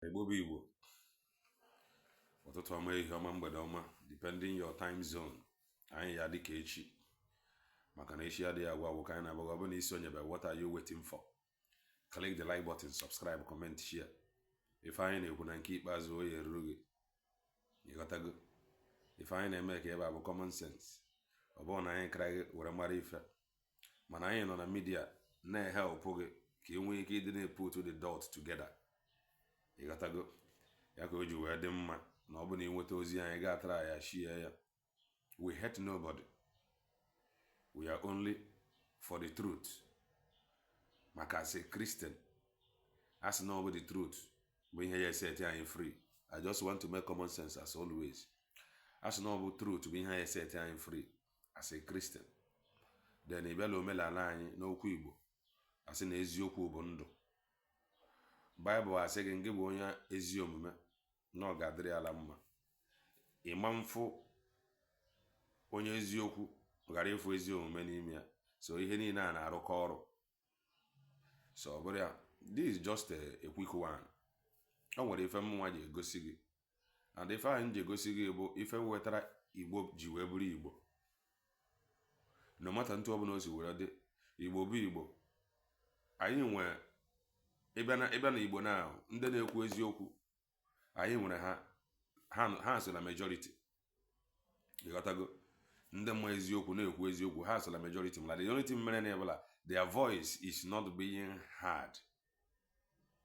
Igbo bụ Igbo, ụtụtụ ọma, ihe ọma, mgbede ọma, depending your time zone. Anyị ya dịka echi, maka na echi adịghị agwa agwụ ka anyị na-agbaga. Ọ bụ na isi onye bụ what are you waiting for? Click the like button, subscribe, comment, share. Ife anyị na-ekwu na nke ikpeazụ oyi eruru gị, ịghọtago. Ife anyị na-eme ka ebe a bụ common sense. Ọ bụrụ na anyị kara gị were mara ife, mana anyị nọ na media na-ehelpụ gị ka ị nwee ike ịdị na-put the dot together. Ịghọtago ya ka o ji wee dị mma na ọ bụ na ịnweta ozi anyị ga-atara ya share ya. We hate nobody, we are only for the truth. Maka as a Christian, as na ọ bụ the truth bụ ihe ya set anyị free. I just want to make common sense as always. As na ọ bụ truth bụ ihe ya set anyị free as a Christian, then ị bịala omenala anyị n'okwu Igbo asị na eziokwu bụ ndụ. Bible asị gị ngị bụ onye ezi omume na ọ ga-adịrị ala mma. Ịma mfụ onye eziokwu ghara ịfụ ezi omume n'ime ya, so ihe niile a na-arụkọ ọrụ. So ọ bụrụ ya, this is just a quick one. O nwere ife mụnwa ji egosi gị, and ife ahụ ji egosi gị bụ ife wetara Igbo ji wee bụrụ Igbo. No matter ntụ ọbụla o si were dị, Igbo bụ Igbo. Anyị nwere ịbịa na Igbo na ndị na-ekwu eziokwu, anyị nwere ha so na majority. Ịghọtago, ndị mma eziokwu na-ekwu eziokwu, ha so na majority. Mla the only thing mere na ebela, their voice is not being heard.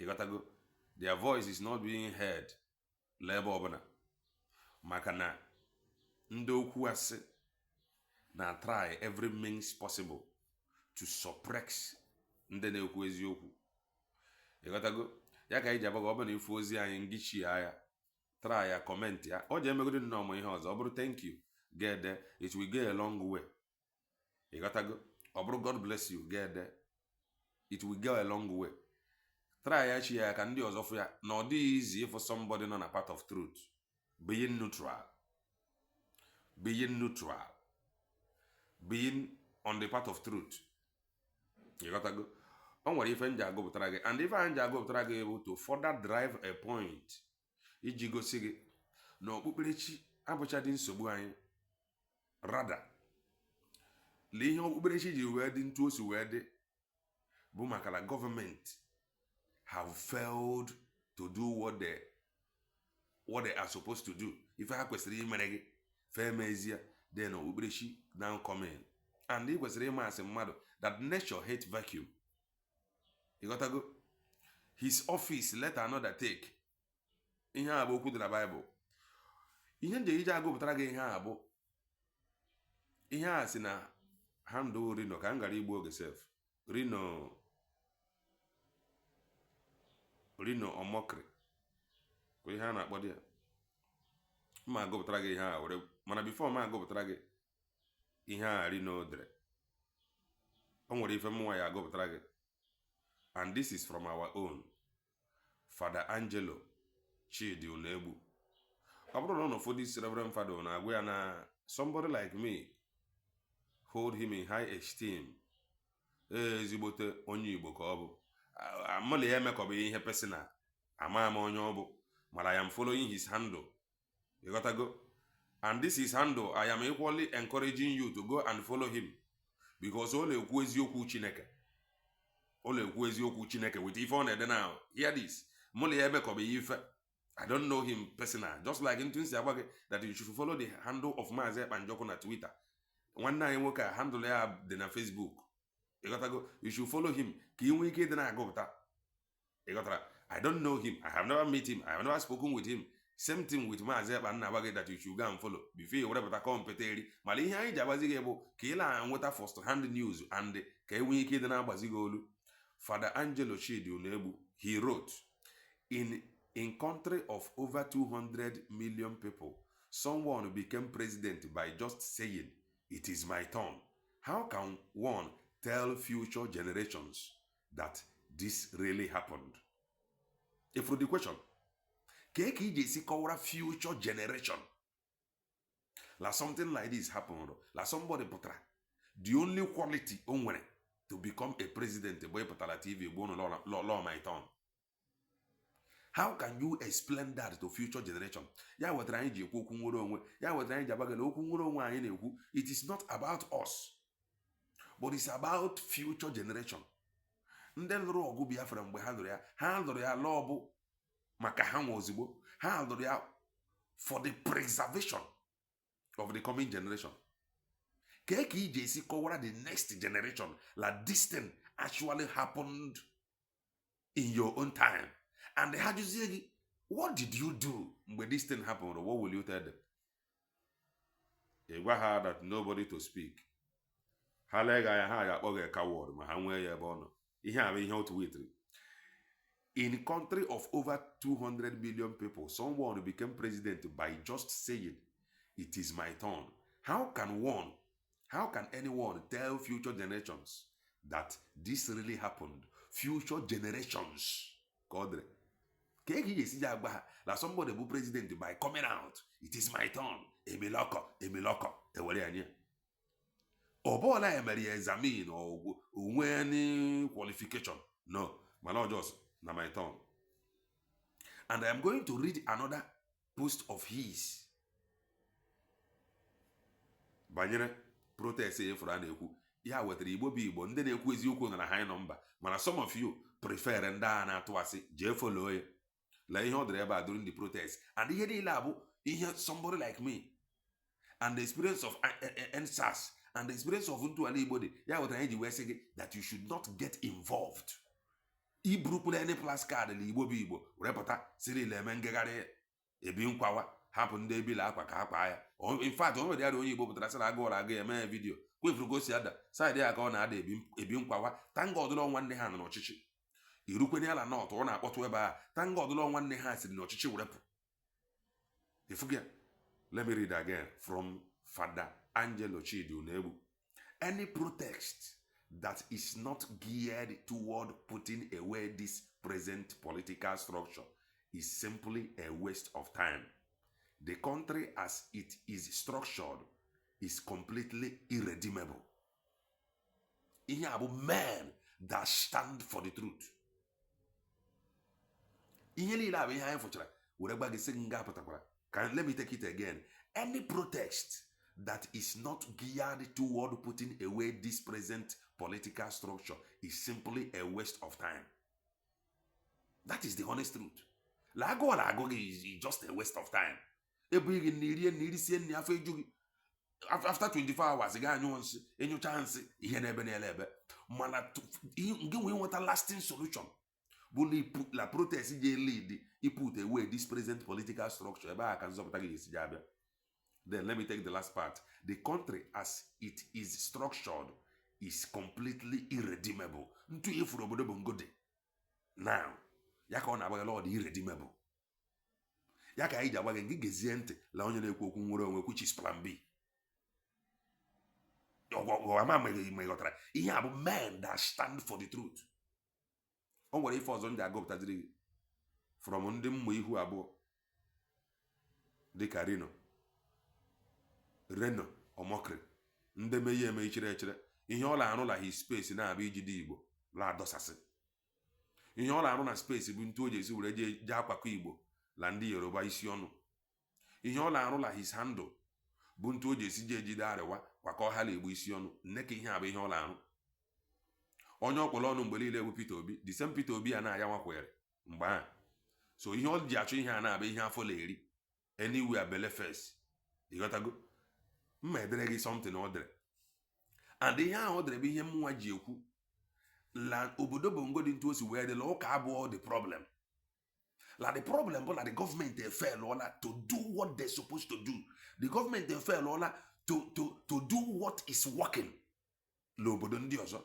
Ịghọtago, their voice is not being heard n'ebe ọbụla, maka na ndị okwu asị na try every means possible to suppress ndị na-ekwu eziokwu. Ịghọtago ya ka anyị ji agbaga. Ọ bụ na ifu ozi anyị ngị chi ya try ya, comment ya, ọ ji emegodi nnọọ ma ihe ọzọ. Ọ bụrụ thank you, get there, it will go a long way. Ịghọtago, ọ bụrụ God bless you, get there, it will go a long way. Try ya chi ya ka ndị ọzọ fụ ya na ọ dịghị easy for somebody nọ na part of truth. Being neutral, being on the part of truth. Ịghọtago, o nwere ife nji agụpụtara gị, and ife a nji agụpụtara gị bụ to further drive a point, iji gosi gị na okpukperechi abụchadị nsogbu anyị. Rada lee ihe okpukperechi ji wee dị ntu o si wee dị bụ maka na government have failed to do what they are supposed to do. Ife ha kwesịrị imere gị fe mezie, then okpukperechi now come in, and ị kwesịrị ịma asị mmadụ that nature hate vacuum. Ịghọtago, his office let another take. Ihe a bụ okwu dị na Bible. Ihe nje iji agụpụtara gị ihe a bụ ihe a si na handụ Rino, ka m gara igbu oge sef. Rino Omokri bụ ihe a na-akpọ dị ya. Ma agụpụtara gị ihe a were, mana before ma agụpụtara gị ihe a Rino dere, o nwere ife mmụọ ya agụpụtara gị, and this is from our own Father Angelo Chidi Unegbu. Ọ bụrụ na ọ nọfọ this Reverend Father na-agwa ya na somebody like me hold him in high esteem. Ezigbote onye Igbo ka ọ bụ. Amali ya emekọbeghị ihe personal, ama onye ọ bụ, mara I am following his handle. Ịghọtago, and this is handle. I am equally encouraging you to go and follow him, because ọ na-ekwu eziokwu Chineke. Ọ na-ekwu eziokwu Chineke with ife ọ na-ede now. Hear this. Mali ya emekọbeghị ife. I don't know him personal. Just like in Twins that you should follow the handle of Maazị Ekpanjọkụ na Twitter. Nwanne anyị nwoke a handle ya dị na Facebook. Ịghọtago, you should follow him ka ị nwee ike dị na-agụpụta. Ịghọtara, I don't know him, I have never met him, I have never spoken with him. Same thing with Maazị Ekpanjọkụ that you should go and follow before you wepụta kọmpeteri. Mana ihe anyị ji agbazi gị bụ ka ị na-enweta first hand news and ka ị nwee ike dị na-agbazi gị olu. Father Angelo Chidi Unegbu, he wrote, in country of over 200 million people, someone became president by just saying, "It is my turn." How can one tell future generations that this really happened? If the question, can you see future generation like something like this happened, like somebody putra, the only quality to become a president, boy putala TV, law my turn. How can you explain that to future generation? Ya wetara anyị ji ekwu okwu nwere onwe, ya wetara anyị ji agbaga na okwu nwere onwe anyị na-ekwu. It is not about us, but it's about future generation. Ndị lụrụ ọgụ Biafra mgbe ha lụrụ ya lụọ bụ maka ha nwe ozigbo, ha lụrụ ya for the preservation of the coming generation. Ka iji esi kọwara the next generation like this thing actually happened in your own time. And ha jụzie gị, what did you do mgbe this thing happened? What will you tell them? Ị gwa ha that nobody to speak. Ha lee gị anya, ha ga-akpọ gị coward ma ha nwee ya ebe ọ nọ. Ihe a bụ ihe otu witri. In a country of over 200 million people, someone became president by just saying, it is my turn. How can anyone tell future generations that this really happened? Future generations. Kodre. Like somebody be president by coming out, it is my turn. Emiloko. Obola emeri examine or any qualification. No, my Lord, just na my turn. And I am going to read another post of his. Banyere protest for an ekwu. Ya wetara Igbo bụ Igbo, ndị na-ekwu eziokwu na high number. Mana some of you prefer ndị a na-atụ asị, jee follow ya. La ihe ọ dịrị ebe a during the protest. And ihe niile abụ ihe somebody like me and the experience of NSAS and the experience of Ntuala Igbo dị. Ya wetara anyị ji wee sị gị that you should not get involved. Iburukwula any placard na Igbo bụ Igbo repụta siri ile eme ngagharị ebi nkwawa hapụ ndị ebila akwa ka akpa ya. In fact, o nwere ya onye Igbo pụtara sị na agụ ụra aga eme vidio kwefuru gosi ada saịdị ya ka ọ na-ada ebi nkwawa tanga ọdụlọ nwanne ha nọ n'ọchịchị irukwenye ala nọt ọ na-akpọtụ ebe a tanga ọdụlọ nwanne ha siri n'ọchịchị werepụ. Ifugia, let me read again from Father Angelo Chidi Unegbu. Any protest that is not geared toward putting away this present political structure is simply a waste of time. The country as it is structured is completely irredeemable. Ihe abụ men that stand for the truth. Ihe niile abụ ihe anyị fụchara were gba gị sị nga pụtakwara. Let me take it again. Any protest that is not geared toward putting away this present political structure is simply a waste of time. That is the honest truth. Lago is just a waste of time. After 24 hours, you got any chance, you never know. Mana, we want a lasting solution. Bully put la protest lead, he put away this present political structure. Then let me take the last part. The country as it is structured is completely irredeemable. Now, yaka on about Lord irredeemable. Yaka ija wagen gigeziente la onye na-ekwu okwu nwere onwe, which is plan B. Ihe abụ men that stand for the truth. O nwere ife ọzọ ndị agụpụtaziri from ndị mmụ ihu abụọ dịka Reno Omokri ndị me ihe eme ichere ihe ọ na-arụ la his space na-abịa ijide Igbo la adọsasị. Ihe ọ na-arụ na space bụ ntu o ji esi were jee akwakọ Igbo la ndị Yoruba isi ọnụ. Ihe ọ na-arụ la his handle bụ ntu o ji esi jee jide arịwa kwakọ ha na-egbu isi ọnụ. Nneka ihe abụ ihe ọ na-arụ. Onye ọkpọrọ ọnụ mgbe niile bụ Peter Obi, the same Peter Obi a na-aya nwakwere mgbe ahụ. So ihe ọ ji achọ ihe a na-abụ ihe afọ na-eri anywhere bele first. Ịghọtago? Mma edere gị something ọ dere. And ihe ahụ ọ dere bụ ihe mụnwa ji ekwu la obodo bongo dị ntu o si wee dị la ụka abụọ the problem. La the problem bụ na the government fail ola to do what they're supposed to do. The government fail ola to do what is working. L'obodo ndị ọzọ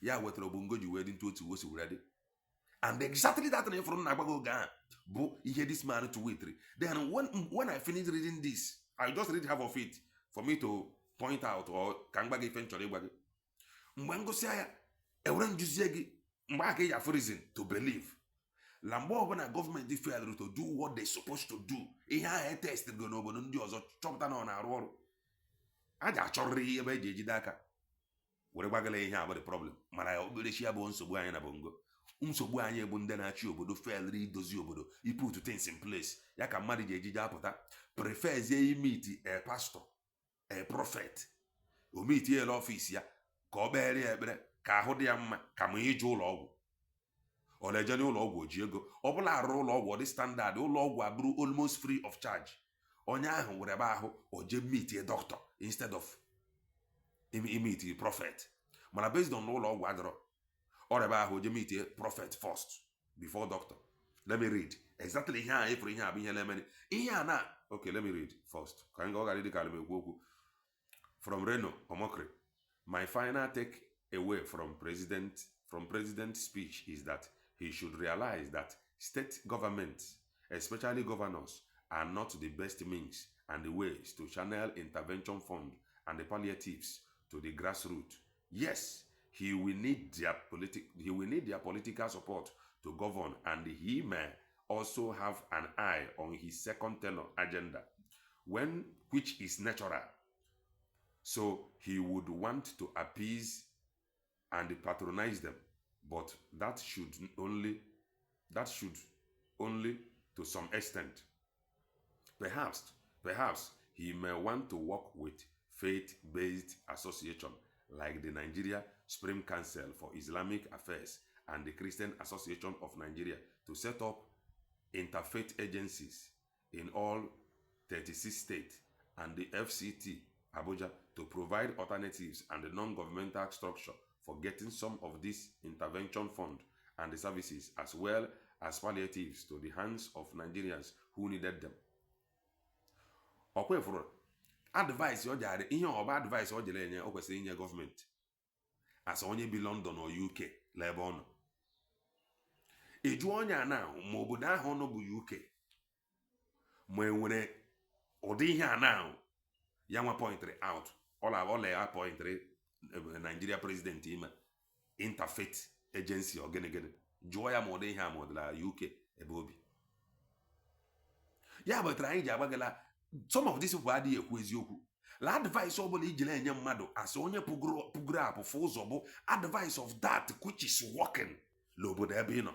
ya wetara bongo ji wee dị ntu otu o si wee dị. And exactly that thing from na-agbago oge ahụ bụ ihe this man to wait. Then when I finish reading this, I just read half of it for me to point out or ka m gba gị ife m chọrọ ịgwa gị. Mgbe ngosi ya ewere njuzie gị mgbe aka ya for reason to believe. La mgbe ọbụla gọọmenti failed to do what they supposed to do, ihe ahụ test go n'obodo ndị ọzọ chọpụta na ọ na-arụ ọrụ, a ga-achọrịrị ebe eji ejide aka were gbagala ihe abụ the problem. Mana okpukperechi ya bụ nsogbu anyị na bongo. nsogbu anyị bụ ndị na-achị obodo felri idozi obodo put things in place ya ka mmadụ ji ejije apụta prefezie imiti a pastor a prophet omiti ele ọfisi ya ka ọ kpere ya ekpere ka ahụ dị ya mma ka ma ije ụlọ ọgwụ ọ na-eje n'ụlọ ọgwụ o ji ego ọ bụla arụ ụlọ ọgwụ ọ dị standard ụlọ ọgwụ abụrụ almost free of charge onye ahụ were ebe ahụ o jee meet a doctor instead of meet a prophet mana based on ụlọ ọgwụ adọrọ ọ ebe ahụ o jee meet a prophet first before doctor. Let me read exactly ihe a ịfụrụ ihe a bụ ihe na-emere ihe a na okay let me read first ka ọ ghara ịdị ka ekwu okwu. From Reno Omokri, my final take away from president's speech is that he should realize that state governments, especially governors, are not the best means and the ways to channel intervention fund and the palliatives to the grassroots. Yes, he will need their political support to govern, and he may also have an eye on his second tenure agenda, which is natural. So he would want to appease and patronize them, but that should only to some extent. Perhaps he may want to work with faith-based association like the Nigeria Supreme Council for Islamic Affairs and the Christian Association of Nigeria to set up interfaith agencies in all 36 states and the FCT Abuja to provide alternatives and a non-governmental structure for getting some of this intervention fund and the services as well as palliatives to the hands of Nigerians who needed them. Okwefuru advice o jare ihe ọba advice o jere enye o kwesịrị inye gọọmenti as onye bi London or UK la ebe ọ nọ. Eju onye a na ma obodo ahụ nọ bụ UK ma enwere ụdị ihe a na ya nwa pointry out ọla ya pointry Nigeria president ime interfaith agency or gene jụọ ya ma ụdị ihe a ma ọdịla UK ebe obi ya bụtara anyị ji agbagala some of these people adịghị ekwu eziokwu. La advice ọbụla iji na-enye mmadụ asị onye pụgoro apụfụ ụzọ bụ advice of that which is working n'obodo ebe ị nọ.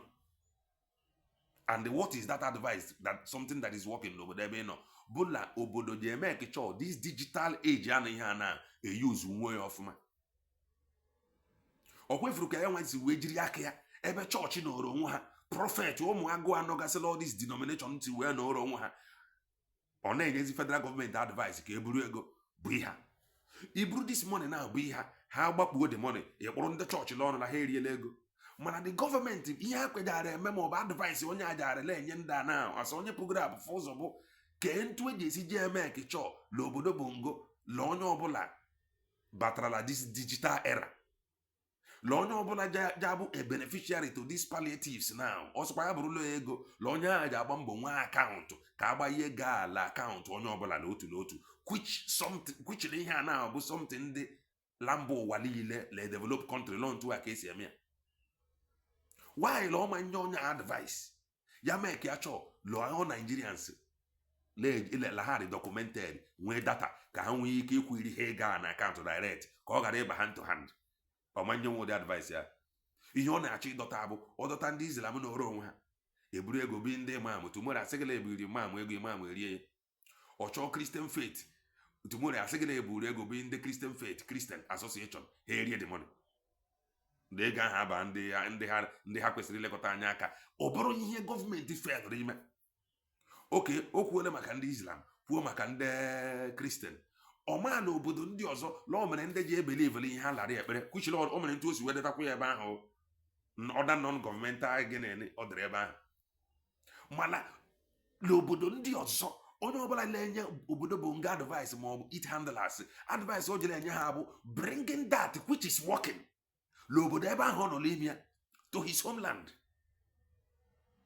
And what is that advice? That something that is working n'obodo ebe ị nọ bụ na obodo ji eme ekichọ this digital age a na ihe a na-eyuzu nwe ya ọfụma. O kwefuru ka ya nwezi wee jiri aka ya ebe chọọchị nọrọ onwe ha prọfet ụmụ agụ anọgasịla all this denomination ti wee nọrọ onwe ha ọ na-enyezi federal gọọmenti advice ka eburu ego bụ ihe iburu this money na bụ ihe ha gbakpuo the money ịkpụrụ ndị chọọchị n'ọnụ na ha eriela ego mana the gọọmenti ihe ha kwejara eme ma ọ bụ advice onye ajarala enye ndị a na asa onye program fụ ụzọ bụ kee ntu eji esi jee eme ekichọ n'obodo bongo la onye ọbụla batarala this digital era la onye ọbụla ja bụ a beneficiary to these palliatives now ọsọkwa ya bụrụla ego la onye ahụ ji agba mbọ nwa akaụntụ ka agbanye gaa ala akaụntụ onye ọbụla n'otu which na ihe a na bụ something ndị lamba ụwa niile la develop country lọ ntu a ka esi eme ya while ọma nye onye advice ya mee ka ya chọọ lụọ Nigerians la ha dị documented nwee data ka ha nwee ike ikwu iri ha ego na akaụntụ direct ka ọ ghara ịba hand to hand. ọmanye nwụdị advice ya ihe ọ na-achọ ịdọta bụ ọdọta ndị Islam n'ọrụ onwe ha eburu ego bi ndị imam tumore asịgịla ebiri imam ego imam erie ya. Ọ chọọ Christian faith tumore asịgịla eburu ego bi ndị Christian faith Christian Association ha erie the money ndị ego ahụ aba ndị ha kwesịrị ilekọta anya aka ọ bụrụ ihe gọọmenti fedr ime. oke o kwuole maka ndị Islam kwuo maka ndị Christian ọma na obodo ndị ọzọ la o mere ndị ji ebelivele ihe ha lara ekpere kwuchiri o mere ntu o si wee detakwa ya ebe ahụ ọda non-governmental gịnị ọ dịrị ebe ahụ mana n'obodo ndị ọzọ onye ọbụla na-enye obodo bụ nga advice ma ọ bụ it handlers advice o jere enye ha bụ bringing that which is working n'obodo ebe ahụ ọ nọ n'ime ya to his homeland.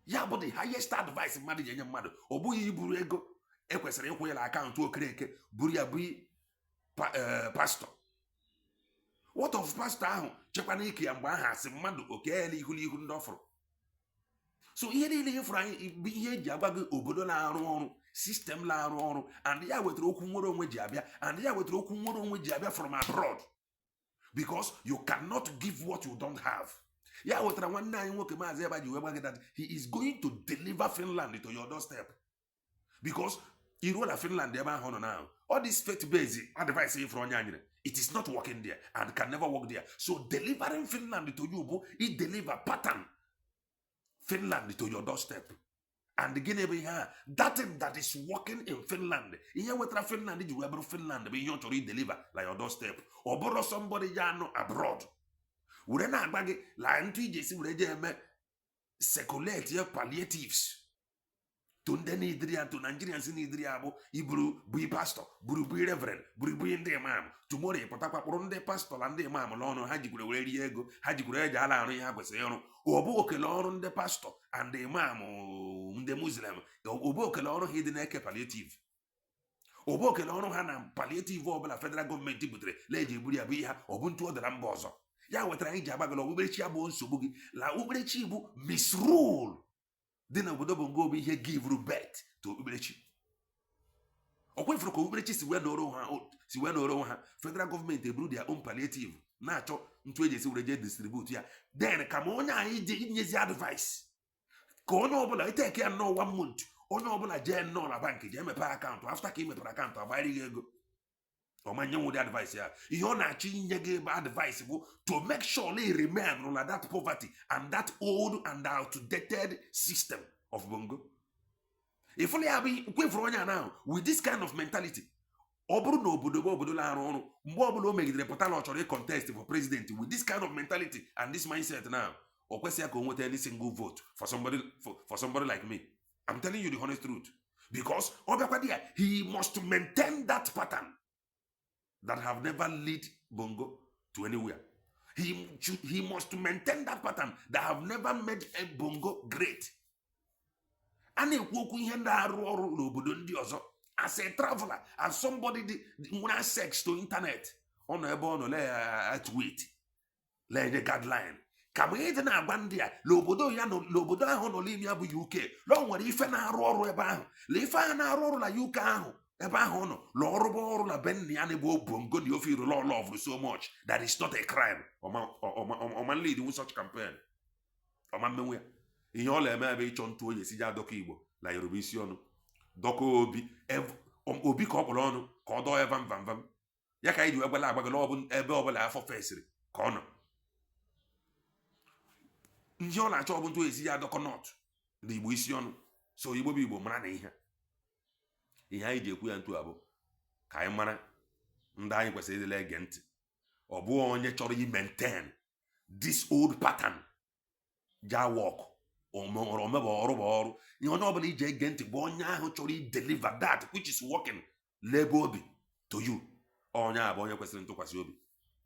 Ya bụ the highest advice mmadụ ji enye mmadụ ọ bụghị iburu ego ekwesịrị ịkwụ ya na akaụntụ okereke buru ya bụ pastọ. What of pastọ ahụ chekwana ike ya mgbe ahụ asị mmadụ okeela ihu n'ihu ndị ọfụrụ. So ihe niile ịfụrụ anyị bụ ihe eji agwa gị obodo na-arụ ọrụ sistem na-arụ ọrụ and ya wetara okwu nwere onwe ji abịa and ya wetara okwu nwere onwe ji abịa from abroad because you cannot give what you don't have. ya wetara nwanne anyị nwoke Maazị Eba ji wee gwa gị that he is going to deliver Finland to your doorstep. Because iruo na Finland ebe ahụ nọ now, all this faith-based advice ifuru onye anyere, it is not working there and can never work there. So delivering Finland to you bụ i deliver pattern Finland to your doorstep. And gịnị bụ ihe a? That thing that is working in Finland, ihe wetara Finland ji wee bụrụ Finland bụ ihe ọ chọrọ i deliver like your doorstep. Ọ bụrụ somebody ya nọ abroad were na-agba gị la ntụ iji esi were je eme circulate palliatives to ndị n'idiri ya, to Nigerians n'idiri ya bụ iburu bụ pastor, buru bụ reverend, buru bụ ndị imam. Tomorrow ịpụtakwa kpụrụ ndị pastor na ndị imam n'ọnụ, ha jikwere were rie ego, ha jikwere eji ala arụ ihe ha kwesịrị ịrụ. Ọ bụ okele ọrụ ndị pastor and imam ndị Muslim, ọ bụ okele ọrụ ha ịdị na-eke palliative. Ọ bụ okele ọrụ ha na palliative ọbụla federal gọọmenti butere leji eburu ya bụ ihe ọ bụ ntụ ọ dara mba ọzọ. Ya wetara anyị ji agbagala okpukperechi ya bụ nsogbu gị. La okpukperechi bụ misrule dị na obodo Bongo bụ ihe give birth to okpukperechi. Ọkwefuru ka okpukperechi si wee nọrọ onwe ha, federal gọọmenti eburu their own palliative na-achọ ntụ eji esi were je distribute ya. Then ka ma onye anyị ji nyezi advice ka onye ọbụla iteke ya nnọọ 1 month, onye ọbụla jee nnọọ na bank jee mepe akaụntụ. After ka ị mepere akaụntụ agbanyere gị ego, ọmanye nwụdị advice ya. Ihe ọ na-achọ inye gị ebe advice bụ to make sure they remain na that poverty and that old and outdated system of Bongo. If only I be kwefuru onye now with this kind of mentality, ọ bụrụ na obodo na-arụ ọrụ mgbe ọbụla o megidere pụta na ọ chọrọ contest for president with this kind of mentality and this mindset now, o kwesịghị ka o nweta any single vote for somebody like me. I'm telling you the honest truth. Because ọ bịakwa dị ya, he must maintain that pattern that have never lead Bongo to anywhere. He must maintain that pattern that have never made a Bongo great. A na-ekwu okwu ihe ndị arụ ọrụ n'obodo ndị ọzọ as a traveler, as somebody nwere access to internet. Ọ nọ ebe ọ nọ at wait lee guideline ka ma ịdị na-agba ndị a n'obodo ahụ nọ n'ime ya bụ UK na o nwere ife na-arụ ọrụ ebe ahụ. La ife ahụ na-arụ ọrụ na UK ahụ ebe ahụ nọ la ọrụba ọrụ na benni ya na-ebe Bongo na ofe iru love so much that is not a crime. Ọma lead with such campaign, ọma mmenwe ya. Ihe ọ na-eme ebe ịchọ ntụ onye si ja dọka Igbo la Yoruba isi ọnụ, dọka obi ka ọ kpọrọ ọnụ ka ọ dọọ ya vam ya ka anyị ji egbela agbagala ebe ọbụla afọ fesịrị ka ọ nọ. Ihe ọ na-achọ ọ bụ ntụ onye si ya dọka nọt na Igbo isi ọnụ. So Igbo bụ Igbo mara na ihe anyị ji ekwu ya ntụ abụ ka anyị mara ndị anyị kwesịrị ịdịla ege ntị. Ọ bụ onye chọrọ i maintain this old pattern ja work omebe ọrụ bụ ọrụ. Ihe onye ọbụla iji ege ntị bụ onye ahụ chọrọ i deliver that which is working lebe obi to you. Onye a bụ onye kwesịrị ntụkwasị obi.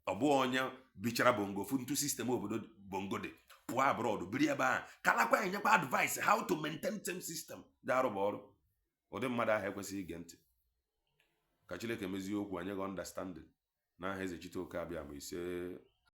Ọ bụ onye bichara Bongo fu ntụ sistem obodo Bongo dị pụọ abroad biri ebe ahụ kalakwa enyekwa advice how to maintain same system dị arụ bụ ọrụ. Ụdị mmadụ ahụ ekwesịghị ige ntị. Ka Chineke mezie okwu anyị ga understanding n'aha Eze Chite Oke abịa ma ise.